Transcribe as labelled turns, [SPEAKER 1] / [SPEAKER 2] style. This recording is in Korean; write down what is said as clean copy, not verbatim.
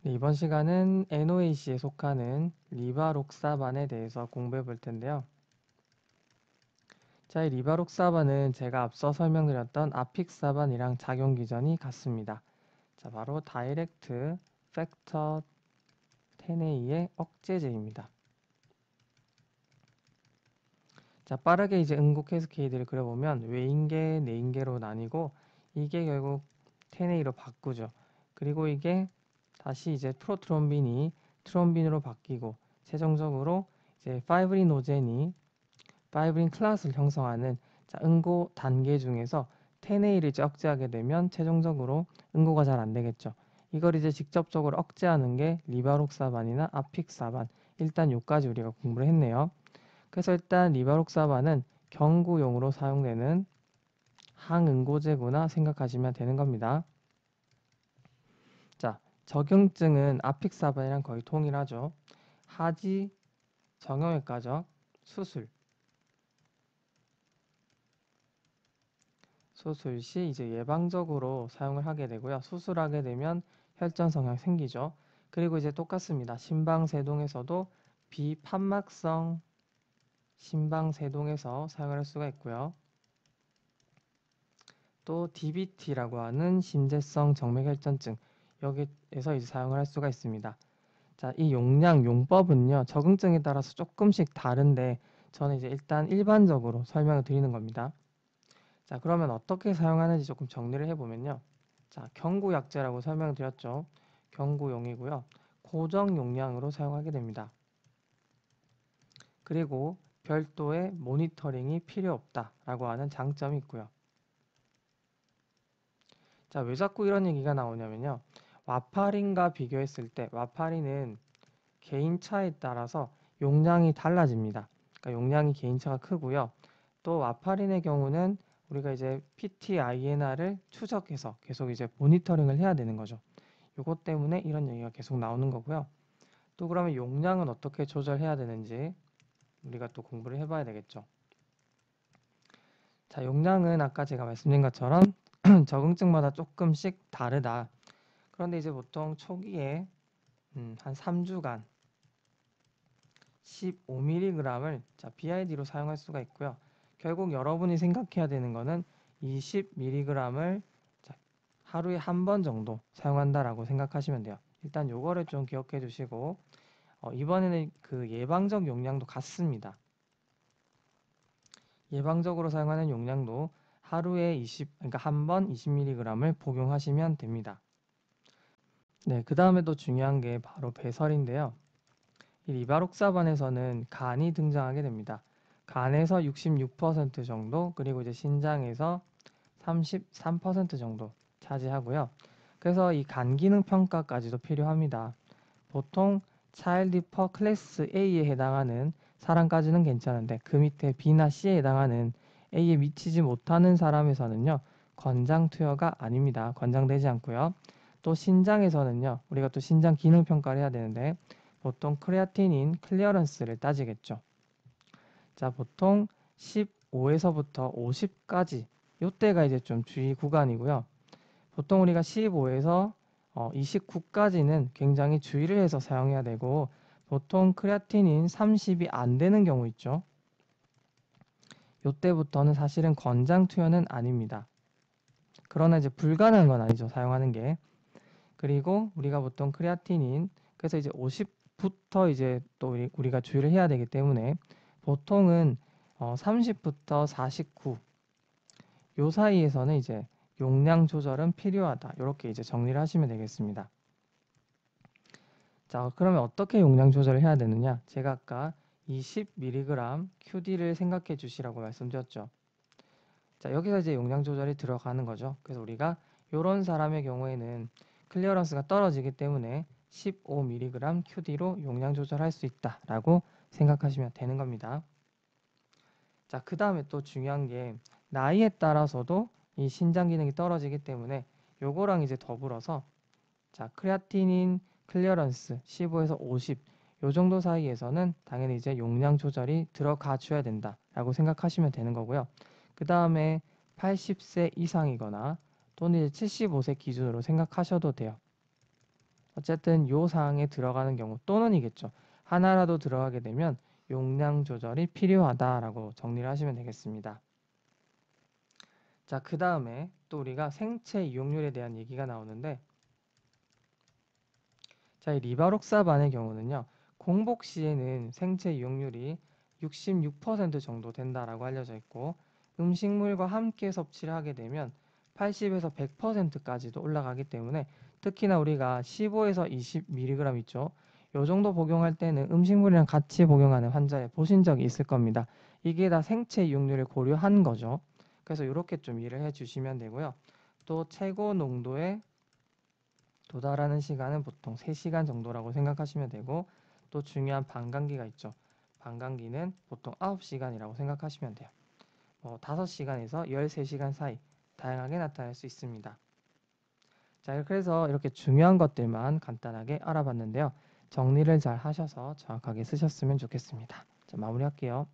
[SPEAKER 1] 네, 이번 시간은 NOAC에 속하는 리바록사반에 대해서 공부해 볼 텐데요. 자, 이 리바록사반은 제가 앞서 설명드렸던 아픽사반이랑 작용 기전이 같습니다. 자, 바로 다이렉트 팩터 10A의 억제제입니다. 자, 빠르게 이제 응고 캐스케이드를 그려보면 외인계, 내인계로 나뉘고 이게 결국 10A로 바꾸죠. 그리고 이게 다시 이제 프로트롬빈이 트롬빈으로 바뀌고 최종적으로 이제 파이브리노젠이 파이브린 클래스를 형성하는 자, 응고 단계 중에서 10A를 이제 억제하게 되면 최종적으로 응고가 잘 안 되겠죠. 이걸 이제 직접적으로 억제하는 게 리바록사반이나 아픽사반. 일단 요까지 우리가 공부를 했네요. 그래서 일단 리바록사반은 경구용으로 사용되는 항응고제구나 생각하시면 되는 겁니다. 자, 적용증은 아픽사반이랑 거의 동일하죠. 하지, 정형외과적, 수술. 수술 시 이제 예방적으로 사용을 하게 되고요. 수술하게 되면 혈전 성향 생기죠. 그리고 이제 똑같습니다. 심방세동에서도 비판막성 심방세동에서 사용을 할 수가 있고요. 또 DBT라고 하는 심재성 정맥혈전증 여기에서 이제 사용을 할 수가 있습니다. 자, 이 용량, 용법은요, 적응증에 따라서 조금씩 다른데 저는 이제 일단 일반적으로 설명을 드리는 겁니다. 자, 그러면 어떻게 사용하는지 조금 정리를 해보면요. 자, 경구약제라고 설명을 드렸죠. 경구용이고요. 고정 용량으로 사용하게 됩니다. 그리고 별도의 모니터링이 필요 없다라고 하는 장점이 있고요. 자, 왜 자꾸 이런 얘기가 나오냐면요. 와파린과 비교했을 때 와파린은 개인차에 따라서 용량이 달라집니다. 그러니까 용량이 개인차가 크고요. 또 와파린의 경우는 우리가 이제 PTINR을 추적해서 계속 이제 모니터링을 해야 되는 거죠. 요것 때문에 이런 얘기가 계속 나오는 거고요. 또 그러면 용량은 어떻게 조절해야 되는지 우리가 또 공부를 해봐야 되겠죠. 자, 용량은 아까 제가 말씀드린 것처럼 적응증마다 조금씩 다르다. 그런데 이제 보통 초기에 한 3주간 15mg을 BID로 사용할 수가 있고요. 결국 여러분이 생각해야 되는 거는 20mg을 하루에 한 번 정도 사용한다라고 생각하시면 돼요. 일단 요거를 좀 기억해 두시고 이번에는 그 예방적 용량도 같습니다. 예방적으로 사용하는 용량도 하루에 그러니까 한 번 20mg을 복용하시면 됩니다. 네, 그 다음에 또 중요한 게 바로 배설인데요. 이 리바록사반에서는 간이 등장하게 됩니다. 간에서 66% 정도, 그리고 이제 신장에서 33% 정도 차지하고요. 그래서 이 간 기능 평가까지도 필요합니다. 보통 차일드 퍼 클래스 A에 해당하는 사람까지는 괜찮은데 그 밑에 B나 C에 해당하는 A에 미치지 못하는 사람에서는요. 권장 투여가 아닙니다. 권장되지 않고요. 또 신장에서는요. 우리가 또 신장 기능 평가를 해야 되는데 보통 크레아틴인 클리어런스를 따지겠죠. 자, 보통 15에서부터 50까지 요때가 이제 좀 주의 구간이고요. 보통 우리가 15에서 29까지는 굉장히 주의를 해서 사용해야 되고 보통 크레아틴인 30이 안 되는 경우 있죠. 요때부터는 사실은 권장 투여는 아닙니다. 그러나 이제 불가능한 건 아니죠. 사용하는 게. 그리고 우리가 보통 크레아틴인 그래서 이제 50부터 이제 또 우리가 주의를 해야 되기 때문에 보통은 30부터 49 요 사이에서는 이제 용량 조절은 필요하다. 이렇게 이제 정리를 하시면 되겠습니다. 자, 그러면 어떻게 용량 조절을 해야 되느냐? 제가 아까 20mg QD를 생각해 주시라고 말씀드렸죠. 자, 여기서 이제 용량 조절이 들어가는 거죠. 그래서 우리가 이런 사람의 경우에는 클리어런스가 떨어지기 때문에 15mg QD로 용량 조절할 수 있다라고 생각하시면 되는 겁니다. 자, 그 다음에 또 중요한 게 나이에 따라서도 이 신장 기능이 떨어지기 때문에 요거랑 이제 더불어서 자, 크레아틴인 클리어런스 15에서 50 요 정도 사이에서는 당연히 이제 용량 조절이 들어가 줘야 된다라고 생각하시면 되는 거고요. 그 다음에 80세 이상이거나 또는 이제 75세 기준으로 생각하셔도 돼요. 어쨌든 요 사항에 들어가는 경우 또는이겠죠. 하나라도 들어가게 되면 용량 조절이 필요하다라고 정리를 하시면 되겠습니다. 자, 그 다음에 또 우리가 생체 이용률에 대한 얘기가 나오는데, 자, 이 리바록사반의 경우는요, 공복 시에는 생체 이용률이 66% 정도 된다라고 알려져 있고, 음식물과 함께 섭취를 하게 되면 80에서 100%까지도 올라가기 때문에, 특히나 우리가 15에서 20mg 있죠. 요 정도 복용할 때는 음식물이랑 같이 복용하는 환자에 보신 적이 있을 겁니다. 이게 다 생체 이용률을 고려한 거죠. 그래서 이렇게 좀 이해를 해주시면 되고요. 또 최고 농도에 도달하는 시간은 보통 3시간 정도라고 생각하시면 되고, 또 중요한 반감기가 있죠. 반감기는 보통 9시간이라고 생각하시면 돼요. 5시간에서 13시간 사이 다양하게 나타날 수 있습니다. 자, 그래서 이렇게 중요한 것들만 간단하게 알아봤는데요. 정리를 잘 하셔서 정확하게 쓰셨으면 좋겠습니다. 자, 마무리할게요.